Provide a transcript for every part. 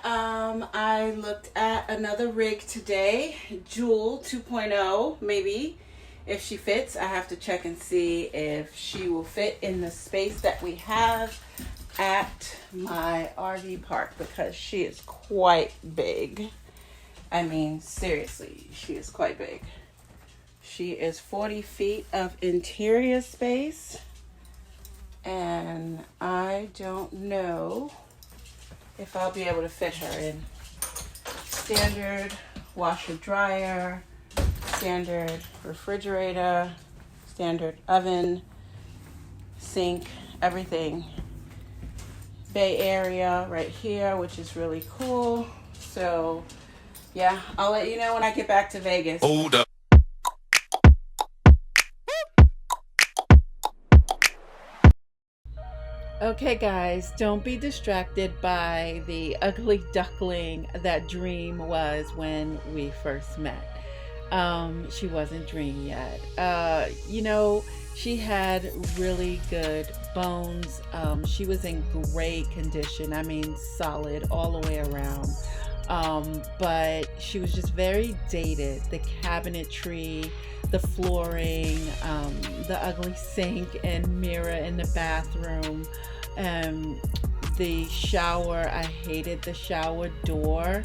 guys, I looked at another rig today, Jewel 2.0, maybe. If she fits, I have to check and see if she will fit in the space that we have at my RV park, because she is quite big. I mean, seriously, she is quite big. She is 40 feet of interior space, and I don't know if I'll be able to fit her in. Standard washer dryer, standard refrigerator, standard oven, sink, everything. Bay area right here, which is really cool. So yeah, I'll let you know when I get back to Vegas. Hold up. Okay guys, don't be distracted by the ugly duckling that Dream was when we first met. She wasn't Dream yet. She had really good bones. She was in great condition. I mean, solid all the way around. But she was just very dated. The cabinetry, the flooring, the ugly sink and mirror in the bathroom, the shower. I hated the shower door.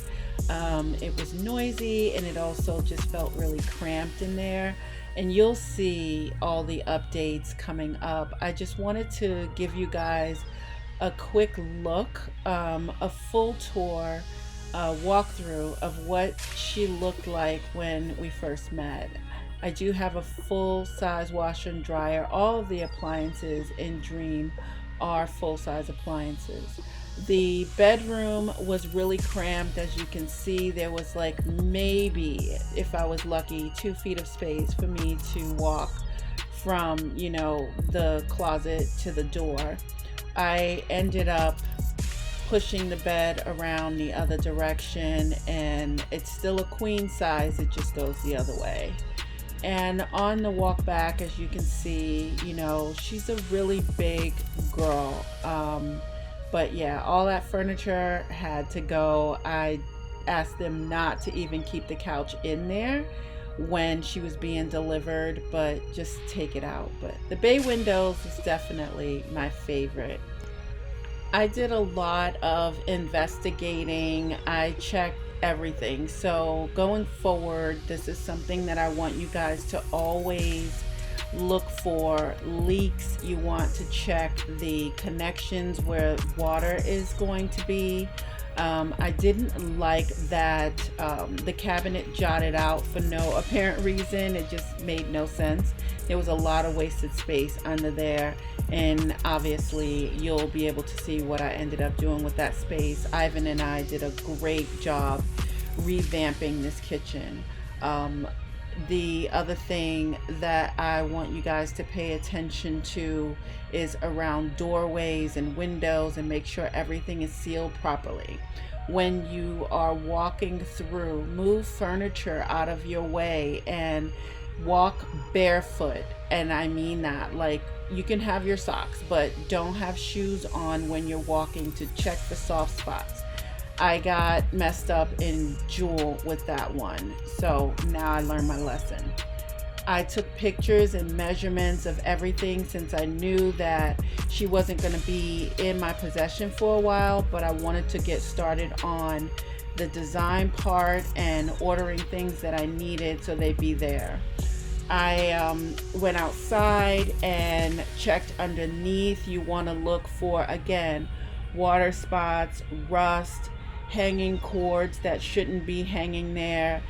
It was noisy, and it also just felt really cramped in there. And you'll see all the updates coming up. I just wanted to give you guys a quick look, a full tour, walkthrough of what she looked like when we first met. I do have a full-size washer and dryer. All of the appliances in Dream are full-size appliances. The bedroom was really cramped. As you can see, there was like maybe, if I was lucky, 2 feet of space for me to walk from, the closet to the door. I ended up pushing the bed around the other direction, and it's still a queen size. It just goes the other way. And on the walk back, as you can see, she's a really big girl. But yeah, all that furniture had to go. I asked them not to even keep the couch in there when she was being delivered, but just take it out. But the bay windows is definitely my favorite. I did a lot of investigating. I checked everything. So going forward, this is something that I want you guys to always look for. Leaks, you want to check the connections where water is going to be. I didn't like that the cabinet jutted out for no apparent reason. It just made no sense. There was a lot of wasted space under there, and obviously you'll be able to see what I ended up doing with that space. Ivan and I did a great job revamping this kitchen. The other thing that I want you guys to pay attention to is around doorways and windows, and make sure everything is sealed properly. When you are walking through, move furniture out of your way and walk barefoot. And I mean that, like, you can have your socks, but don't have shoes on when you're walking, to check for soft spots. I got messed up in Jewel with that one, so now I learned my lesson. I took pictures and measurements of everything, since I knew that she wasn't going to be in my possession for a while, but I wanted to get started on the design part and ordering things that I needed so they'd be there. I went outside and checked underneath. You want to look for, again, water spots, rust, hanging cords that shouldn't be hanging there.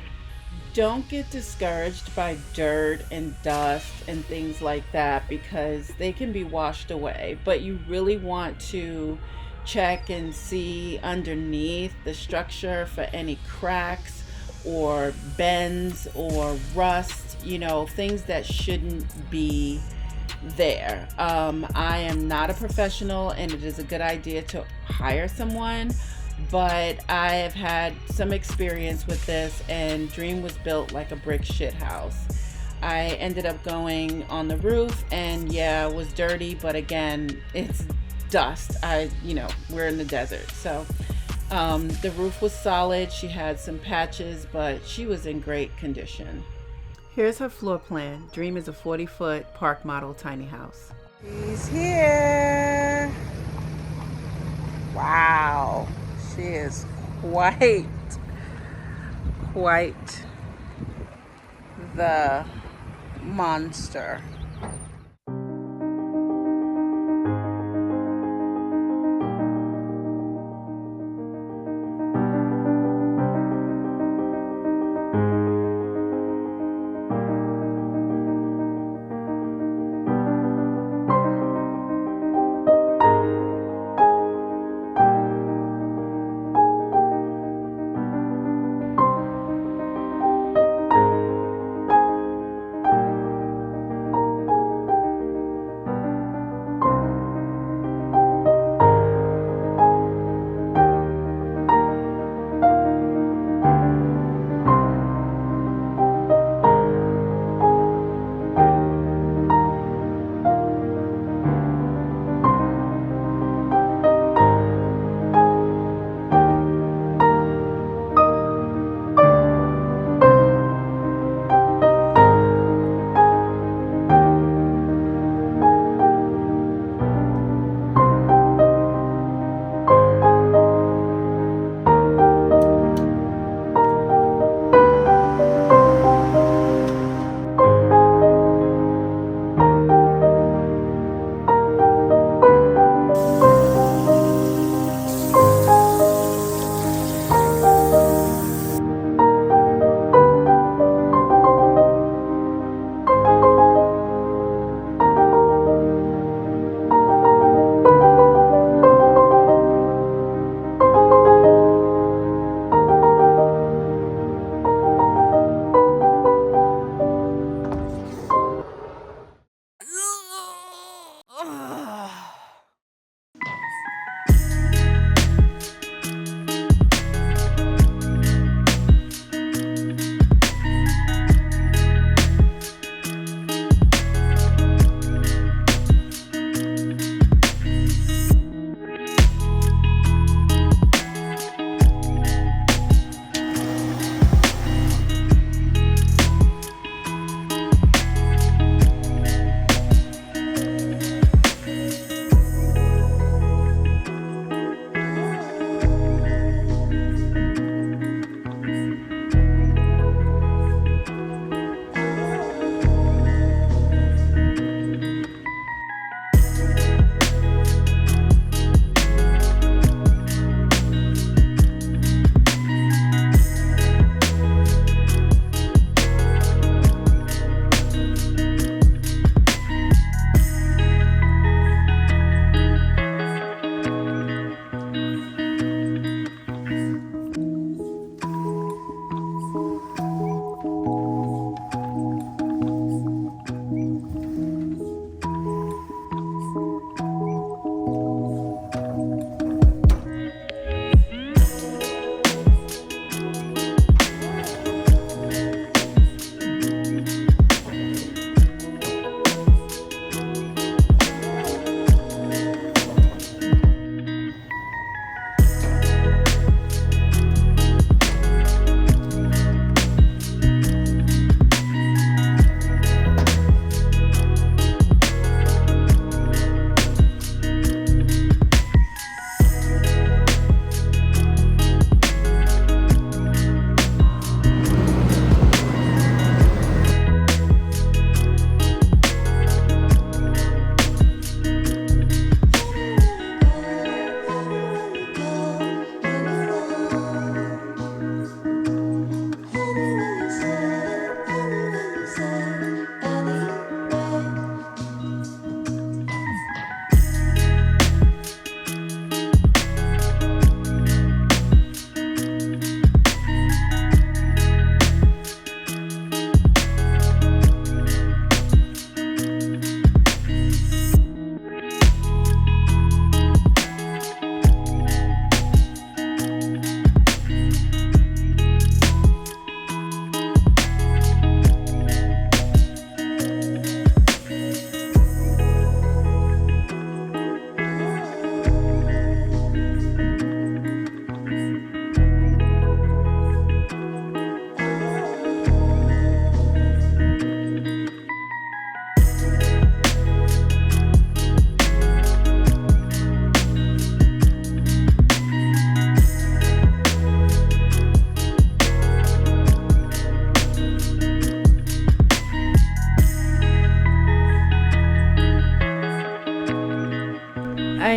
Don't get discouraged by dirt and dust and things like that, because they can be washed away. But you really want to check and see underneath the structure for any cracks or bends or rust, things that shouldn't be there. I am not a professional, and it is a good idea to hire someone, but I have had some experience with this, and Dream was built like a brick shit house. I ended up going on the roof, and yeah, it was dirty, but again, it's dust. We're in the desert, so The roof was solid. She had some patches, but she was in great condition. Here's her floor plan. Dream is a 40-foot park model tiny house. He's here. Wow. She is quite the monster.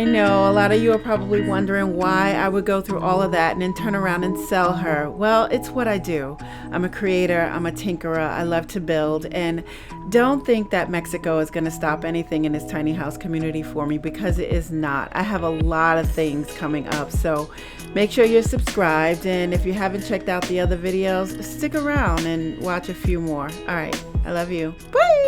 I know a lot of you are probably wondering why I would go through all of that and then turn around and sell her. Well, it's what I do. I'm a creator, I'm a tinkerer, I love to build, and don't think that Mexico is going to stop anything in this tiny house community for me, because it is not. I have a lot of things coming up, so make sure you're subscribed, and if you haven't checked out the other videos, stick around and watch a few more. All right, I love you. Bye!